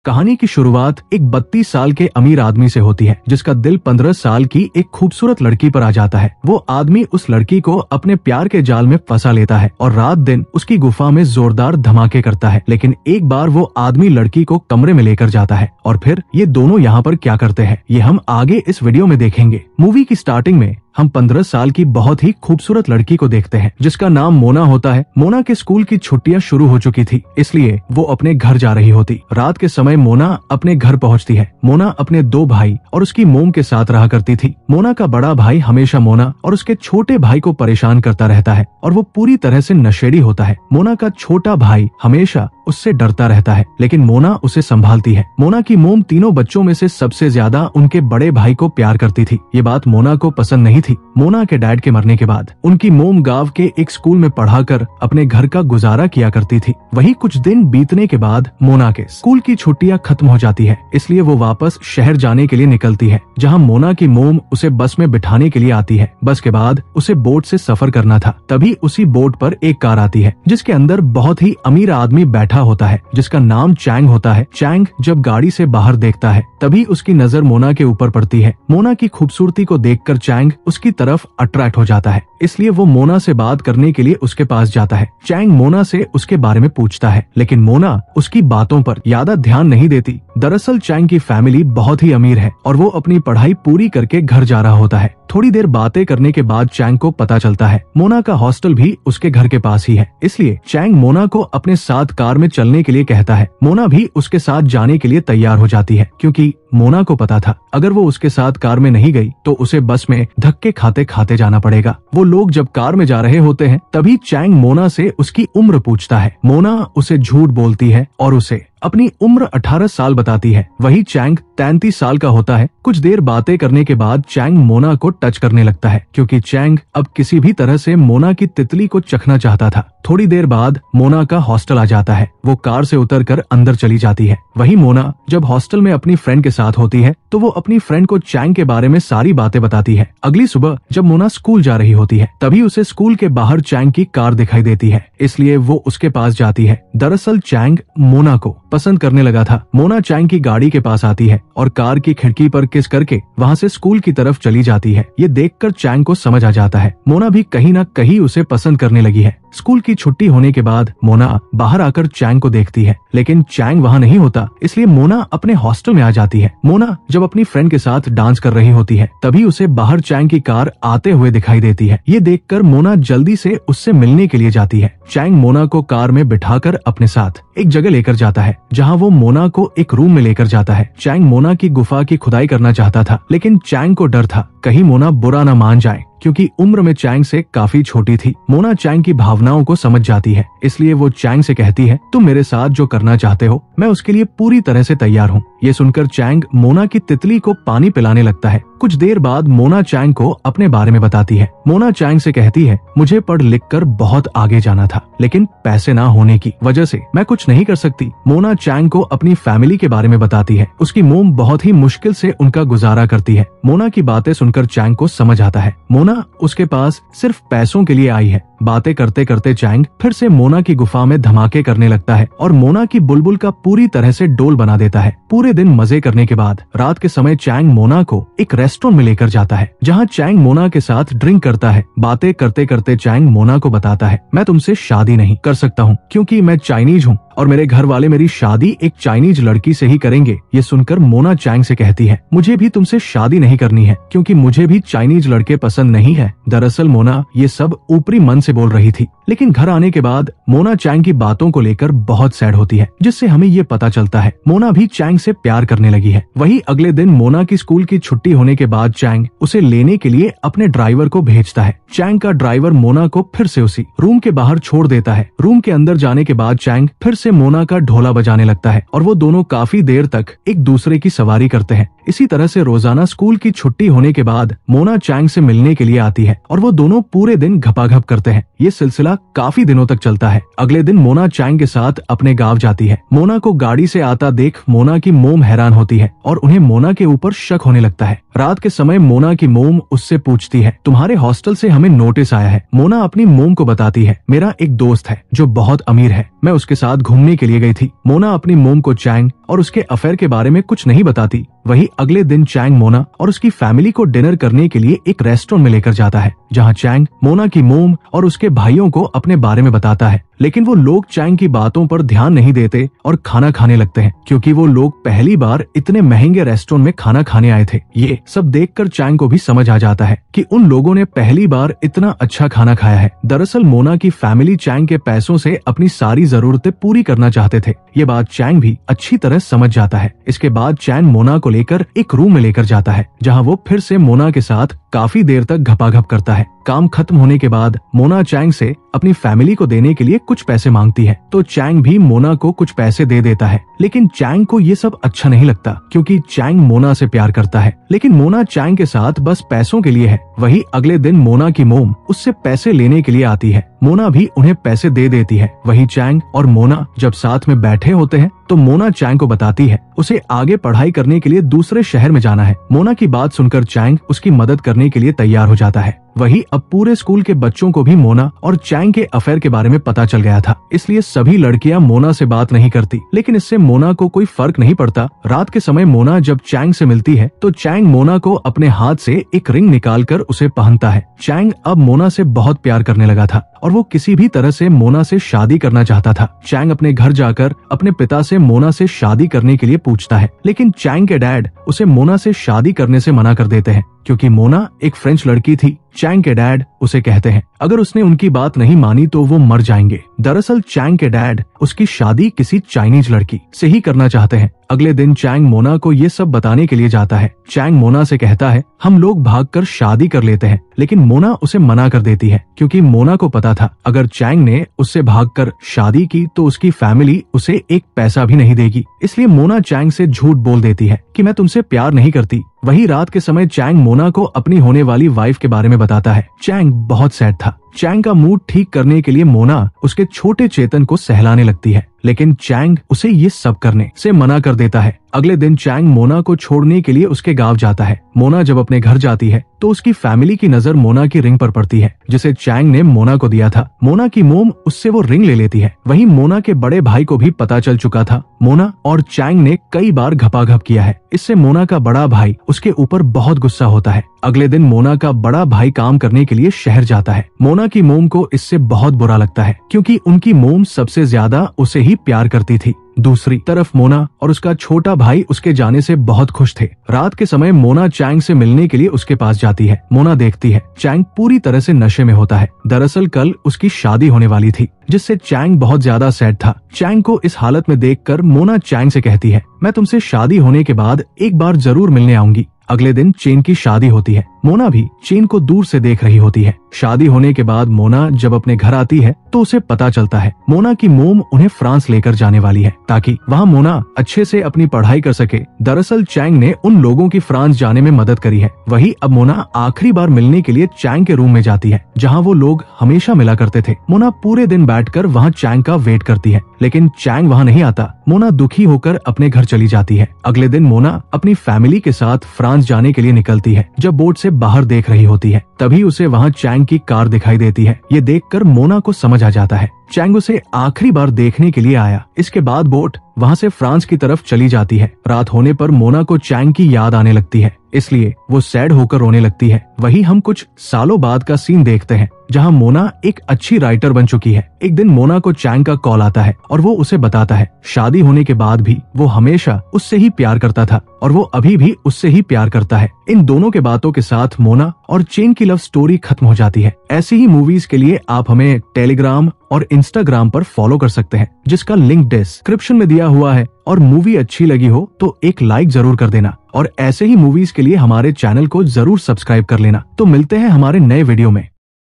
कहानी की शुरुआत एक 32 साल के अमीर आदमी से होती है, जिसका दिल 15 साल की एक खूबसूरत लड़की पर आ जाता है। वो आदमी उस लड़की को अपने प्यार के जाल में फंसा लेता है और रात दिन उसकी गुफा में जोरदार धमाके करता है। लेकिन एक बार वो आदमी लड़की को कमरे में लेकर जाता है और फिर ये दोनों यहाँ पर क्या करते हैं, ये हम आगे इस वीडियो में देखेंगे। मूवी की स्टार्टिंग में हम 15 साल की बहुत ही खूबसूरत लड़की को देखते हैं, जिसका नाम मोना होता है। मोना के स्कूल की छुट्टियां शुरू हो चुकी थी, इसलिए वो अपने घर जा रही होती। रात के समय मोना अपने घर पहुंचती है। मोना अपने 2 भाई और उसकी मोम के साथ रहा करती थी। मोना का बड़ा भाई हमेशा मोना और उसके छोटे भाई को परेशान करता रहता है और वो पूरी तरह से नशेड़ी होता है। मोना का छोटा भाई हमेशा उससे डरता रहता है, लेकिन मोना उसे संभालती है। मोना की मोम तीनों बच्चों में से सबसे ज्यादा उनके बड़े भाई को प्यार करती थी। ये बात मोना को पसंद नहीं थी। मोना के डैड के मरने के बाद उनकी मोम गांव के एक स्कूल में पढ़ाकर अपने घर का गुजारा किया करती थी। वही कुछ दिन बीतने के बाद मोना के स्कूल की छुट्टियां खत्म हो जाती है, इसलिए वो वापस शहर जाने के लिए निकलती है, जहां मोना की मोम उसे बस में बिठाने के लिए आती है। बस के बाद उसे बोट से सफर करना था। तभी उसी बोट पर एक कार आती है, जिसके अंदर बहुत ही अमीर आदमी बैठा होता है, जिसका नाम चैंग होता है। चैंग जब गाड़ी से बाहर देखता है, तभी उसकी नजर मोना के ऊपर पड़ती है। मोना की खूबसूरती को देखकर चैंग उसकी तरफ अट्रैक्ट हो जाता है, इसलिए वो मोना से बात करने के लिए उसके पास जाता है। चैंग मोना से उसके बारे में पूछता है, लेकिन मोना उसकी बातों पर ज्यादा ध्यान नहीं देती। दरअसल चैंग की फैमिली बहुत ही अमीर है और वो अपनी पढ़ाई पूरी करके घर जा रहा होता है। थोड़ी देर बातें करने के बाद चैंग को पता चलता है मोना का हॉस्टल भी उसके घर के पास ही है, इसलिए चैंग मोना को अपने साथ कार में चलने के लिए कहता है। मोना भी उसके साथ जाने के लिए तैयार हो जाती है, क्योंकि मोना को पता था अगर वो उसके साथ कार में नहीं गई तो उसे बस में धक्के खाते खाते जाना पड़ेगा। वो लोग जब कार में जा रहे होते हैं, तभी चैंग मोना से उसकी उम्र पूछता है। मोना उसे झूठ बोलती है और उसे अपनी उम्र 18 साल बताती है। वही चैंग 33 साल का होता है। कुछ देर बातें करने के बाद चैंग मोना को टच करने लगता है, क्योंकि चैंग अब किसी भी तरह से मोना की तितली को चखना चाहता था। थोड़ी देर बाद मोना का हॉस्टल आ जाता है। वो कार से उतरकर अंदर चली जाती है। वही मोना जब हॉस्टल में अपनी फ्रेंड के साथ होती है, तो वो अपनी फ्रेंड को चैंग के बारे में सारी बातें बताती है। अगली सुबह जब मोना स्कूल जा रही होती है, तभी उसे स्कूल के बाहर चैंग की कार दिखाई देती है, इसलिए वो उसके पास जाती है। दरअसल चैंग मोना को पसंद करने लगा था। मोना चैंग की गाड़ी के पास आती है और कार की खिड़की पर किस करके वहाँ से स्कूल की तरफ चली जाती है। ये देखकर चैंग को समझ आ जाता है मोना भी कहीं न कहीं उसे पसंद करने लगी है। स्कूल की छुट्टी होने के बाद मोना बाहर आकर चैंग को देखती है, लेकिन चैंग वहाँ नहीं होता, इसलिए मोना अपने हॉस्टल में आ जाती है। मोना जब अपनी फ्रेंड के साथ डांस कर रही होती है, तभी उसे बाहर चैंग की कार आते हुए दिखाई देती है। ये देखकर मोना जल्दी से उससे मिलने के लिए जाती है। चैंग मोना को कार में बिठाकर अपने साथ एक जगह लेकर जाता है, जहाँ वो मोना को एक रूम में लेकर जाता है। चैंग मोना की गुफा की खुदाई करना चाहता था, लेकिन चैंग को डर था कहीं मोना बुरा न मान जाए, क्योंकि उम्र में चैंग से काफी छोटी थी। मोना चैंग की भावनाओं को समझ जाती है, इसलिए वो चैंग से कहती है, तुम मेरे साथ जो करना चाहते हो मैं उसके लिए पूरी तरह से तैयार हूँ। ये सुनकर चैंग मोना की तितली को पानी पिलाने लगता है। कुछ देर बाद मोना चैंग को अपने बारे में बताती है। मोना चैंग से कहती है, मुझे पढ़ लिख कर बहुत आगे जाना था, लेकिन पैसे ना होने की वजह से मैं कुछ नहीं कर सकती। मोना चैंग को अपनी फैमिली के बारे में बताती है। उसकी मोम बहुत ही मुश्किल से उनका गुजारा करती है। मोना की बातें सुनकर चैंग को समझ आता है मोना उसके पास सिर्फ पैसों के लिए आई है। बातें करते करते चैंग फिर से मोना की गुफा में धमाके करने लगता है और मोना की बुलबुल का पूरी तरह से डोल बना देता है। पूरे दिन मजे करने के बाद रात के समय चैंग मोना को एक रेस्टोरेंट में लेकर जाता है, जहां चैंग मोना के साथ ड्रिंक करता है। बातें करते करते चैंग मोना को बताता है, मैं तुमसे शादी नहीं कर सकता हूँ, क्योंकि मैं चाइनीज हूँ और मेरे घर वाले मेरी शादी एक चाइनीज लड़की से ही करेंगे। ये सुनकर मोना चैंग से कहती है, मुझे भी तुमसे शादी नहीं करनी है, क्योंकि मुझे भी चाइनीज लड़के पसंद नहीं है। दरअसल मोना ये सब ऊपरी मन से बोल रही थी, लेकिन घर आने के बाद मोना चैंग की बातों को लेकर बहुत सैड होती है, जिससे हमें ये पता चलता है मोना भी चैंग से प्यार करने लगी है। वही अगले दिन मोना की स्कूल की छुट्टी होने के बाद चैंग उसे लेने के लिए अपने ड्राइवर को भेजता है। चैंग का ड्राइवर मोना को फिर से उसी रूम के बाहर छोड़ देता है। रूम के अंदर जाने के बाद चैंग फिर से मोना का ढोला बजाने लगता है और वो दोनों काफी देर तक एक दूसरे की सवारी करते हैं। इसी तरह से रोजाना स्कूल की छुट्टी होने के बाद मोना चैंग से मिलने के लिए आती है और वो दोनों पूरे दिन घपाघप करते हैं। ये सिलसिला काफी दिनों तक चलता है। अगले दिन मोना चैंग के साथ अपने गांव जाती है। मोना को गाड़ी से आता देख मोना की मोम हैरान होती है और उन्हें मोना के ऊपर शक होने लगता है। रात के समय मोना की मोम उससे पूछती है, तुम्हारे हॉस्टल से हमें नोटिस आया है। मोना अपनी मोम को बताती है, मेरा एक दोस्त है जो बहुत अमीर है, मैं उसके साथ घूमने के लिए गई थी। मोना अपनी मोम को चैंग और उसके अफेयर के बारे में कुछ नहीं बताती। वही अगले दिन चैंग मोना और उसकी फैमिली को डिनर करने के लिए एक रेस्टोरेंट में लेकर जाता है, जहाँ चैंग मोना की मोम और उसके भाइयों को अपने बारे में बताता है। लेकिन वो लोग चैंग की बातों पर ध्यान नहीं देते और खाना खाने लगते हैं, क्योंकि वो लोग पहली बार इतने महंगे रेस्टोरेंट में खाना खाने आए थे। ये सब देखकर चैंग को भी समझ आ जाता है कि उन लोगों ने पहली बार इतना अच्छा खाना खाया है। दरअसल मोना की फैमिली चैंग के पैसों से अपनी सारी जरूरतें पूरी करना चाहते थे। ये बात चैंग भी अच्छी तरह समझ जाता है। इसके बाद चैंग मोना को लेकर एक रूम में लेकर जाता है, जहाँ वो फिर से मोना के साथ काफी देर तक घपाघप करता है। काम खत्म होने के बाद मोना चैंग से अपनी फैमिली को देने के लिए कुछ पैसे मांगती है, तो चैंग भी मोना को कुछ पैसे दे देता है। लेकिन चैंग को ये सब अच्छा नहीं लगता, क्योंकि चैंग मोना से प्यार करता है, लेकिन मोना चैंग के साथ बस पैसों के लिए है। वही अगले दिन मोना की मोम उससे पैसे लेने के लिए आती है। मोना भी उन्हें पैसे दे देती है। वही चैंग और मोना जब साथ में बैठे होते हैं तो मोना चैंग को बताती है उसे आगे पढ़ाई करने के लिए दूसरे शहर में जाना है। मोना की बात सुनकर चैंग उसकी मदद करने के लिए तैयार हो जाता है। वही अब पूरे स्कूल के बच्चों को भी मोना और चैंग के अफेयर के बारे में पता चल गया था, इसलिए सभी लड़कियां मोना से बात नहीं करती। लेकिन इससे मोना को कोई फर्क नहीं पड़ता। रात के समय मोना जब चैंग से मिलती है तो चैंग मोना को अपने हाथ से एक रिंग निकालकर उसे पहनता है। चैंग अब मोना से बहुत प्यार करने लगा था और वो किसी भी तरह से मोना से शादी करना चाहता था। चैंग अपने घर जाकर अपने पिता से मोना से शादी करने के लिए पूछता है, लेकिन चैंग के डैड उसे मोना से शादी करने से मना कर देते हैं, क्योंकि मोना एक फ्रेंच लड़की थी। चैंग के डैड उसे कहते हैं अगर उसने उनकी बात नहीं मानी तो वो मर जाएंगे। दरअसल चैंग के डैड उसकी शादी किसी चाइनीज लड़की से ही करना चाहते हैं। अगले दिन चैंग मोना को ये सब बताने के लिए जाता है। चैंग मोना से कहता है हम लोग भागकर शादी कर लेते हैं, लेकिन मोना उसे मना कर देती है, क्योंकि मोना को पता था अगर चैंग ने उससे भागकर शादी की तो उसकी फैमिली उसे एक पैसा भी नहीं देगी। इसलिए मोना चैंग से झूठ बोल देती है कि मैं तुमसे प्यार नहीं करती। वही रात के समय चैंग मोना को अपनी होने वाली वाइफ के बारे में बताता है। चैंग बहुत सैड था। चैंग का मूड ठीक करने के लिए मोना उसके छोटे चेतन को सहलाने लगती है, लेकिन चैंग उसे ये सब करने से मना कर देता है। अगले दिन चैंग मोना को छोड़ने के लिए उसके गांव जाता है। मोना जब अपने घर जाती है तो उसकी फैमिली की नजर मोना की रिंग पर पड़ती है, जिसे चैंग ने मोना को दिया था। मोना की मोम उससे वो रिंग ले लेती है। वहीं मोना के बड़े भाई को भी पता चल चुका था मोना और चैंग ने कई बार घपाघप किया है। इससे मोना का बड़ा भाई उसके ऊपर बहुत गुस्सा होता है। अगले दिन मोना का बड़ा भाई काम करने के लिए शहर जाता है। मोना की मोम को इससे बहुत बुरा लगता है, क्योंकि उनकी मोम सबसे ज्यादा उसे ही प्यार करती थी। दूसरी तरफ मोना और उसका छोटा भाई उसके जाने से बहुत खुश थे। रात के समय मोना चैंग से मिलने के लिए उसके पास जाती है। मोना देखती है चैंग पूरी तरह से नशे में होता है। दरअसल कल उसकी शादी होने वाली थी, जिससे चैंग बहुत ज्यादा सैड था। चैंग को इस हालत में देखकर मोना चैंग से कहती है मैं तुमसे शादी होने के बाद एक बार जरूर मिलने आऊंगी। अगले दिन चेन की शादी होती है। मोना भी चेन को दूर से देख रही होती है। शादी होने के बाद मोना जब अपने घर आती है तो उसे पता चलता है मोना की मोम उन्हें फ्रांस लेकर जाने वाली है, ताकि वहाँ मोना अच्छे से अपनी पढ़ाई कर सके। दरअसल चैंग ने उन लोगों की फ्रांस जाने में मदद करी है। वही अब मोना आखिरी बार मिलने के लिए चैंग के रूम में जाती है, जहाँ वो लोग हमेशा मिला करते थे। मोना पूरे दिन बैठकर वहाँ चैंग का वेट करती है, लेकिन चैंग वहाँ नहीं आता। मोना दुखी होकर अपने घर चली जाती है। अगले दिन मोना अपनी फैमिली के साथ फ्रांस जाने के लिए निकलती है। जब बोट से बाहर देख रही होती है तभी उसे वहाँ चैंग की कार दिखाई देती है। ये देखकर मोना को समझ आ जाता है चैंग उसे आखिरी बार देखने के लिए आया। इसके बाद बोट वहाँ से फ्रांस की तरफ चली जाती है। रात होने पर मोना को चैंग की याद आने लगती है, इसलिए वो सैड होकर रोने लगती है। वही हम कुछ सालों बाद का सीन देखते हैं, जहाँ मोना एक अच्छी राइटर बन चुकी है। एक दिन मोना को चैंग का कॉल आता है और वो उसे बताता है शादी होने के बाद भी वो हमेशा उससे ही प्यार करता था और वो अभी भी उससे ही प्यार करता है। इन दोनों के बातों के साथ मोना और चेन की लव स्टोरी खत्म हो जाती है। ऐसी ही मूवीज के लिए आप हमें टेलीग्राम और इंस्टाग्राम पर फॉलो कर सकते हैं, जिसका लिंक डिस्क्रिप्शन में दिया हुआ है। और मूवी अच्छी लगी हो तो एक लाइक जरूर कर देना और ऐसे ही मूवीज के लिए हमारे चैनल को जरूर सब्सक्राइब कर लेना। तो मिलते हैं हमारे नए वीडियो में।